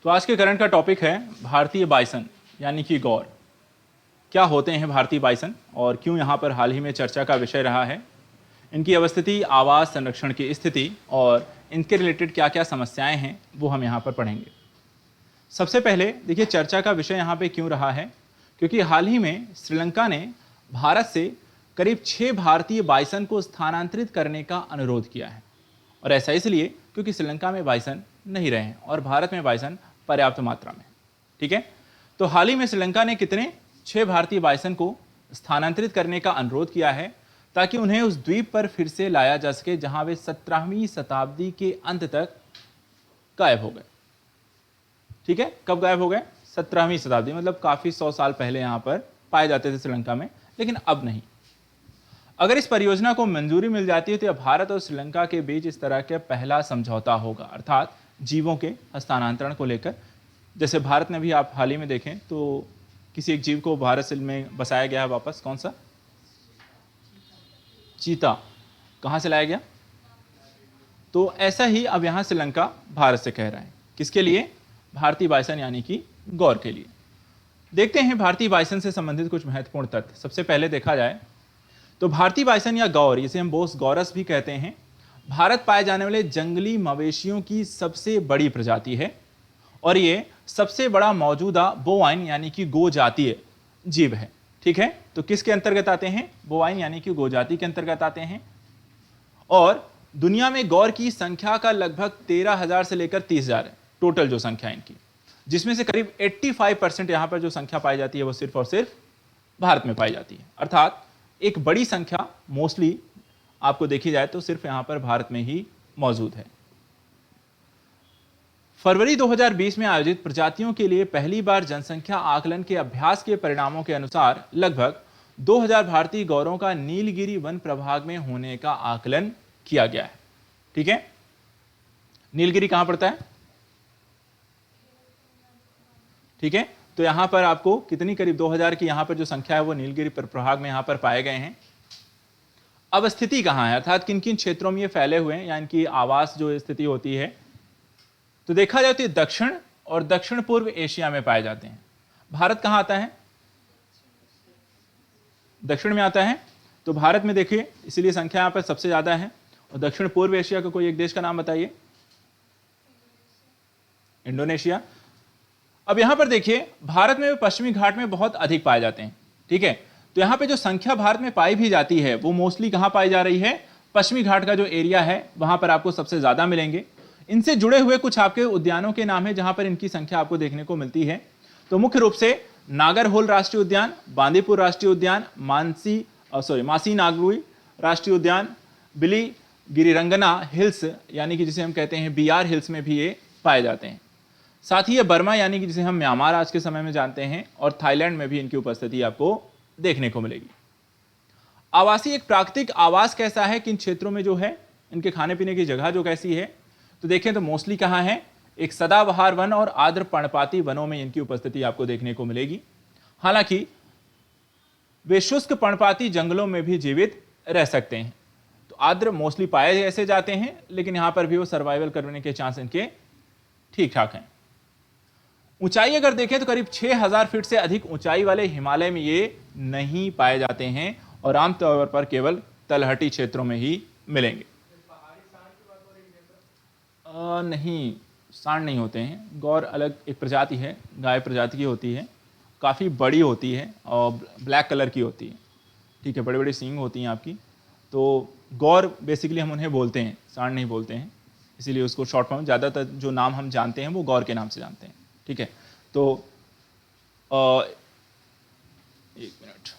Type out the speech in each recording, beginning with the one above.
तो आज के करंट का टॉपिक है भारतीय बाइसन यानी कि गौर। क्या होते हैं भारतीय बाइसन और क्यों यहाँ पर हाल ही में चर्चा का विषय रहा है, इनकी अवस्थिति, आवास संरक्षण की स्थिति और इनके रिलेटेड क्या क्या समस्याएं हैं वो हम यहाँ पर पढ़ेंगे। सबसे पहले देखिए चर्चा का विषय यहाँ पे क्यों रहा है, क्योंकि हाल ही में श्रीलंका ने भारत से करीब 6 भारतीय बाइसन को स्थानांतरित करने का अनुरोध किया है। और ऐसा इसलिए क्योंकि श्रीलंका में बाइसन नहीं रहे हैं और भारत में बाइसन पर्याप्त मात्रा में। ठीक है, तो हाल ही में श्रीलंका ने कितने 6 भारतीय बाइसन को स्थानांतरित करने का अनुरोध किया है ताकि उन्हें उस द्वीप पर फिर से लाया जा सके जहां वे 17वीं शताब्दी के अंत तक गायब हो गए। ठीक है, कब गायब हो गए? 17वीं शताब्दी, मतलब काफी 100 साल पहले यहां पर पाए जाते थे श्रीलंका में, लेकिन अब नहीं। अगर इस परियोजना को मंजूरी मिल जाती है तो यह भारत और श्रीलंका के बीच इस तरह के पहला समझौता होगा, अर्थात जीवों के हस्तांतरण को लेकर। जैसे भारत ने भी, आप हाल ही में देखें तो किसी एक जीव को भारत से में बसाया गया है वापस, कौन सा? चीता। कहां से लाया गया? तो ऐसा ही अब यहां श्रीलंका भारत से कह रहा है, किसके लिए? भारतीय बाइसन यानी कि गौर के लिए। देखते हैं भारतीय बाइसन से संबंधित कुछ महत्वपूर्ण तथ्य। सबसे पहले देखा जाए तो भारतीय बाइसन या गौर, इसे हम बोस गौरस भी कहते हैं, भारत पाए जाने वाले जंगली मवेशियों की सबसे बड़ी प्रजाति है और ये सबसे बड़ा मौजूदा बोवाइन यानी कि गो जातीय जीव है। ठीक है, तो किसके अंतर्गत आते हैं? बोवाइन यानी कि गो जाति के अंतर्गत आते हैं। और दुनिया में गौर की संख्या का लगभग 13,000 से लेकर 30,000 है टोटल जो संख्या है इनकी, जिसमें से करीब 85% यहां पर जो संख्या पाई जाती है वो सिर्फ और सिर्फ भारत में पाई जाती है। अर्थात एक बड़ी संख्या मोस्टली आपको देखी जाए तो सिर्फ यहां पर भारत में ही मौजूद है। फरवरी 2020 में आयोजित प्रजातियों के लिए पहली बार जनसंख्या आकलन के अभ्यास के परिणामों के अनुसार लगभग 2000 भारतीय गौरों का नीलगिरी वन प्रभाग में होने का आकलन किया गया है। ठीक है, नीलगिरी कहां पड़ता है? ठीक है, तो यहां पर आपको कितनी, करीब 2000 की यहां पर जो संख्या है वो नीलगिरी प्रभाग में यहां पर पाए गए हैं। अब स्थिति कहां है, अर्थात किन किन क्षेत्रों में ये फैले हुए हैं या इनकी आवास जो स्थिति होती है, तो देखा जाए तो दक्षिण और दक्षिण पूर्व एशिया में पाए जाते हैं। भारत कहां आता है? दक्षिण में आता है, तो भारत में देखिए इसीलिए संख्या यहां पर सबसे ज्यादा है। और दक्षिण पूर्व एशिया का कोई एक देश का नाम बताइए। इंडोनेशिया। अब यहां पर देखिए भारत में पश्चिमी घाट में बहुत अधिक पाए जाते हैं। ठीक है, तो यहां पे जो संख्या भारत में पाई भी जाती है वो मोस्टली कहां पाई जा रही है? पश्चिमी घाट का जो एरिया है वहां पर आपको सबसे ज्यादा मिलेंगे। इनसे जुड़े हुए कुछ आपके उद्यानों के नाम है जहां पर इनकी संख्या आपको देखने को मिलती है। तो मुख्य रूप से नागरहोल राष्ट्रीय उद्यान, बांदीपुर राष्ट्रीय उद्यान, मासी नागुई राष्ट्रीय उद्यान, बिली गिरिरंगना हिल्स यानी कि जिसे हम कहते हैं बीआर हिल्स में भी ये पाए जाते हैं। साथ ही ये बर्मा यानी कि जिसे हम म्यांमार आज के समय में जानते हैं और थाईलैंड में भी इनकी उपस्थिति आपको देखने को मिलेगी। आवासीय एक प्राकृतिक आवास कैसा है, किन क्षेत्रों में जो है, इनके खाने पीने की जगह जो कैसी है, तो देखें तो मोस्टली कहां है? एक सदाबहार वन और आर्द्र पर्णपाती वनों में इनकी उपस्थिति आपको देखने को मिलेगी। हालांकि वे शुष्क पर्णपाती जंगलों में भी जीवित रह सकते हैं। तो आर्द्र मोस्टली पाए ऐसे जाते हैं, लेकिन यहां पर भी वो सर्वाइवल करने के चांस इनके ठीक ठाक हैं। ऊंचाई अगर देखें तो करीब 6000 फीट से अधिक ऊंचाई वाले हिमालय में ये नहीं पाए जाते हैं और आमतौर पर केवल तलहटी क्षेत्रों में ही मिलेंगे। नहीं, सांड नहीं होते हैं। गौर अलग एक प्रजाति है, गाय प्रजाति की होती है, काफ़ी बड़ी होती है और ब्लैक कलर की होती है। ठीक है, बड़े बड़े सींग होती हैं आपकी। तो गौर बेसिकली हम उन्हें बोलते हैं, सांड नहीं बोलते हैं, इसीलिए उसको शॉर्ट फॉर्म ज़्यादातर जो नाम हम जानते हैं वो गौर के नाम से जानते हैं। ठीक है, तो एक मिनट,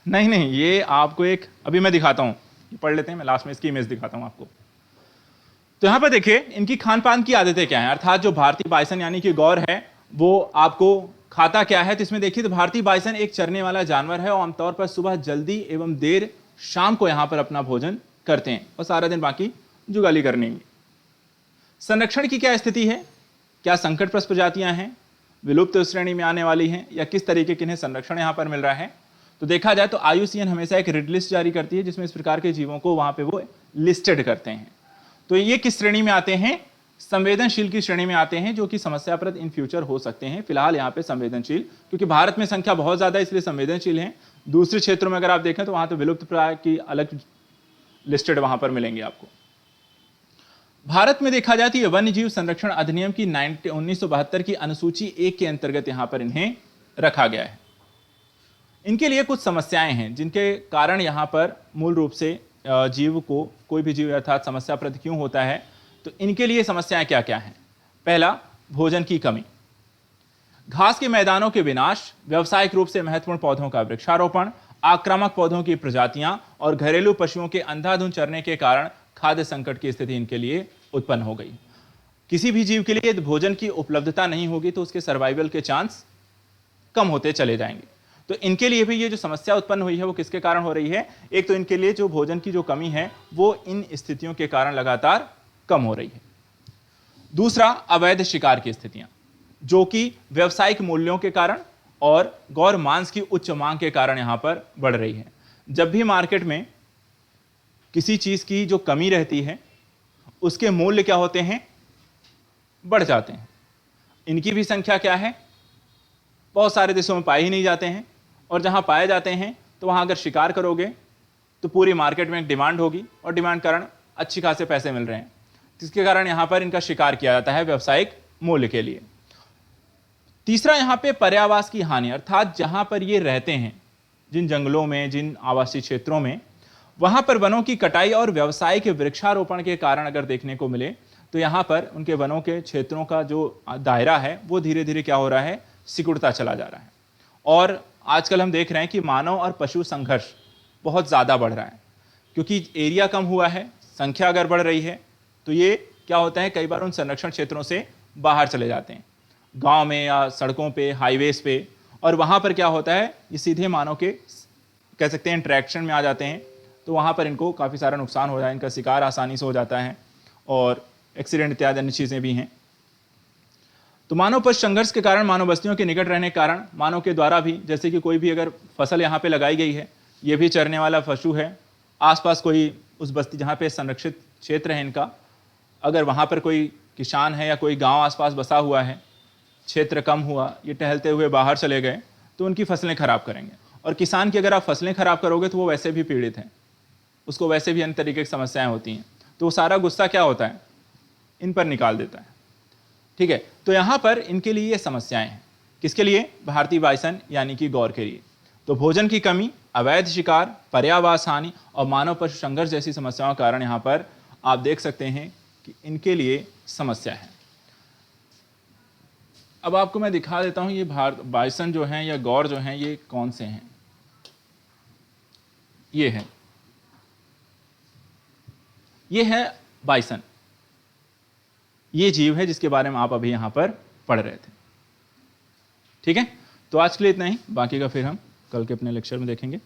नहीं, ये आपको एक अभी मैं दिखाता हूं, पढ़ लेते हैं, मैं लास्ट में इसकी इमेज दिखाता हूं आपको। तो यहां पर देखिए इनकी खान पान की आदतें क्या हैं, अर्थात जो भारतीय बाइसन यानी कि गौर है वो आपको खाता क्या है। तो इसमें देखिए तो भारतीय बाइसन एक चरने वाला जानवर है और आमतौर पर सुबह जल्दी एवं देर शाम को यहां पर अपना भोजन करते हैं और सारा दिन बाकी जुगाली करने की। संरक्षण की क्या स्थिति है, क्या संकटग्रस्त प्रजातियां हैं, विलुप्त श्रेणी में आने वाली हैं, या किस तरीके के इन्हें संरक्षण यहां पर मिल रहा है। तो देखा जाए तो IUCN हमेशा एक रेड लिस्ट जारी करती है जिसमें इस प्रकार के जीवों को वहां पे वो लिस्टेड करते हैं। तो ये किस श्रेणी में आते हैं? संवेदनशील की श्रेणी में आते हैं, जो कि समस्याप्रद इन फ्यूचर हो सकते हैं। फिलहाल यहाँ पे संवेदनशील, क्योंकि भारत में संख्या बहुत ज्यादा है इसलिए संवेदनशील हैं। दूसरे क्षेत्रों में अगर आप देखें तो वहां तो विलुप्त प्राय की अलग लिस्टेड वहां पर मिलेंगे आपको। भारत में देखा जाए तो ये वन्य जीव संरक्षण अधिनियम की 1972 की अनुसूची 1 के अंतर्गत यहां पर इन्हें रखा गया है। इनके लिए कुछ समस्याएं हैं जिनके कारण यहां पर मूल रूप से जीव को, कोई भी जीव अर्थात समस्याप्रद क्यों होता है, तो इनके लिए समस्याएं क्या क्या हैं? पहला, भोजन की कमी, घास के मैदानों के विनाश, व्यावसायिक रूप से महत्वपूर्ण पौधों का वृक्षारोपण, आक्रामक पौधों की प्रजातियां और घरेलू पशुओं के अंधाधुंध चरने के कारण खाद्य संकट की स्थिति इनके लिए उत्पन्न हो गई। किसी भी जीव के लिए यदि भोजन की उपलब्धता नहीं होगी तो उसके सर्वाइवल के चांस कम होते चले जाएंगे। तो इनके लिए भी ये जो समस्या उत्पन्न हुई है वो किसके कारण हो रही है? एक तो इनके लिए जो भोजन की जो कमी है वो इन स्थितियों के कारण लगातार कम हो रही है। दूसरा, अवैध शिकार की स्थितियां, जो कि व्यावसायिक मूल्यों के कारण और गौर मांस की उच्च मांग के कारण यहां पर बढ़ रही है। जब भी मार्केट में किसी चीज की जो कमी रहती है उसके मूल्य क्या होते हैं? बढ़ जाते हैं। इनकी भी संख्या क्या है? बहुत सारे देशों में पाए ही नहीं जाते हैं, और जहां पाए जाते हैं तो वहां अगर शिकार करोगे तो पूरी मार्केट में एक डिमांड होगी और डिमांड कारण अच्छी खासे पैसे मिल रहे हैं, जिसके कारण यहां पर इनका शिकार किया जाता है व्यावसायिक मूल्य के लिए। तीसरा, यहां पे पर्यावास की हानि, अर्थात जहां पर ये रहते हैं, जिन जंगलों में, जिन आवासीय क्षेत्रों में, वहां पर वनों की कटाई और व्यावसायिक वृक्षारोपण के कारण अगर देखने को मिले तो यहां पर उनके वनों के क्षेत्रों का जो दायरा है वो धीरे धीरे क्या हो रहा है? सिकुड़ता चला जा रहा है। और आजकल हम देख रहे हैं कि मानव और पशु संघर्ष बहुत ज़्यादा बढ़ रहा है, क्योंकि एरिया कम हुआ है, संख्या अगर बढ़ रही है तो ये क्या होता है, कई बार उन संरक्षण क्षेत्रों से बाहर चले जाते हैं, गांव में या सड़कों पे, हाईवेज पे, और वहाँ पर क्या होता है, ये सीधे मानव के कह सकते हैं इंटरेक्शन में आ जाते हैं। तो वहाँ पर इनको काफ़ी सारा नुकसान हो जाए, इनका शिकार आसानी से हो जाता है और एक्सीडेंट इत्यादि अन्य चीज़ें भी हैं। तो मानव पशु संघर्ष के कारण, मानव बस्तियों के निकट रहने के कारण, मानव के द्वारा भी, जैसे कि कोई भी अगर फसल यहाँ पे लगाई गई है, ये भी चरने वाला पशु है, आसपास कोई उस बस्ती जहाँ पे संरक्षित क्षेत्र है इनका, अगर वहाँ पर कोई किसान है या कोई गांव आसपास बसा हुआ है, क्षेत्र कम हुआ, ये टहलते हुए बाहर चले गए तो उनकी फसलें खराब करेंगे। और किसान की अगर आप फसलें खराब करोगे तो वो वैसे भी पीड़ित हैं, उसको वैसे भी अन्य तरीके की समस्याएं होती हैं, तो वो सारा गुस्सा क्या होता है, इन पर निकाल देता है। ठीक है, तो यहाँ पर इनके लिए ये समस्याएं हैं। किसके लिए? भारतीय बाइसन यानी कि गौर के लिए। तो भोजन की कमी, अवैध शिकार, पर्यावास हानि और मानव पशु संघर्ष जैसी समस्याओं के कारण यहाँ पर आप देख सकते हैं कि इनके लिए समस्या है। अब आपको मैं दिखा देता हूं ये बाइसन जो हैं या गौर जो हैं ये कौन से हैं। ये है बाइसन, ये जीव है जिसके बारे में आप अभी यहां पर पढ़ रहे थे। ठीक है, तो आज के लिए इतना ही, बाकी का फिर हम कल के अपने लेक्चर में देखेंगे।